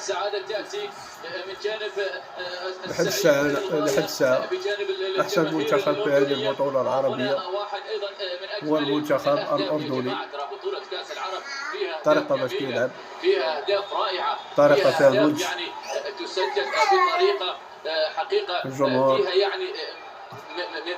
السعادة تأتي من جانب لحد الساعة أحسن منتخب في هذه البطولة العربية هو المنتخب الأردني. طريقة باش يلعب، فيها أهداف رائعة، طريقة فيها نضج، يعني تسجل بطريقة حقيقة الجمهور فيها يعني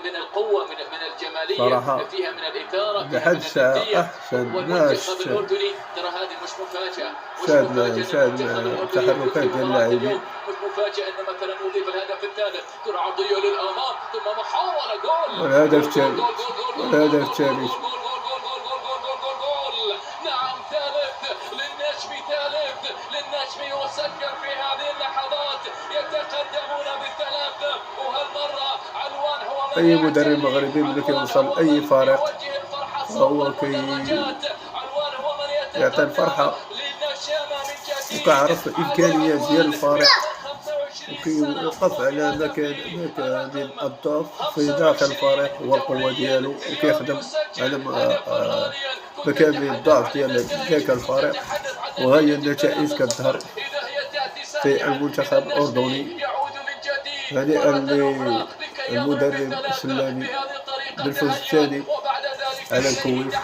من القوة، من الجمالية صراحة فيها، من الإثارة فيها، لحد من الساعة الندية. أحسن والمنتخب الأردني ترى هذه مش مفاجأة، مش شاهد مفاجأة أن المنتخب الأردني تحركات ديال اللاعبين، مش مفاجأة أن مثلا نضيف الهدف الثالث، كرة عرضية للأمام ثم محاولة جول، والهدف الثالث نعم ثالث للنجم، ثالث للنجم، يسجل في هذه اللحظات، يتقدمون بالثلاثة، وهالمرة علوان هو من أي مدرب مغربي ملي كيوصل أي فريق فهو يعطي الفرحة وكيعرف الإمكانيات ديال الفريق وكيوقف على مكان الضعف في داخل الفريق والقوة ديالو، وكيخدم على مكامن الضعف ديال ذاك الفريق، وهي النتائج كتظهر في المنتخب الأردني. هنيئا للمدرب السلامي بالفوز الثاني على الكويت.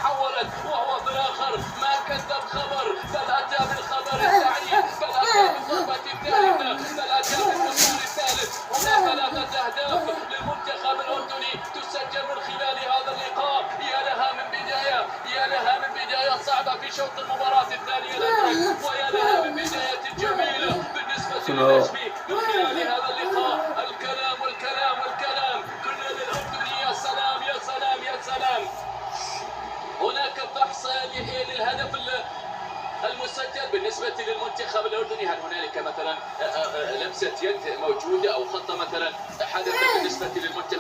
وهو في الآخر ما كذب خبر، بل أتى بالخبر الثاني، بل أتى بالضربة الثالثة، بل أتى بالمسار الثالث. هنا 3 أهداف للمنتخب الأردني تسجل من خلال هذا اللقاء. يا لها من بداية، يا لها من بداية صعبة في شوط المباراة الثانية الأدرك، ويا لها من بداية جميلة بالنسبة للنجم من خلال هذا اللقاء. الكلام والكلام والكلام كله للأردني. يا سلام يا سلام يا سلام. هناك بحث للهدف المسجل بالنسبة للمنتخب الأردني. هل هنالك مثلا لمسة يد موجودة أو خطة مثلا حدث بالنسبة للمنتخب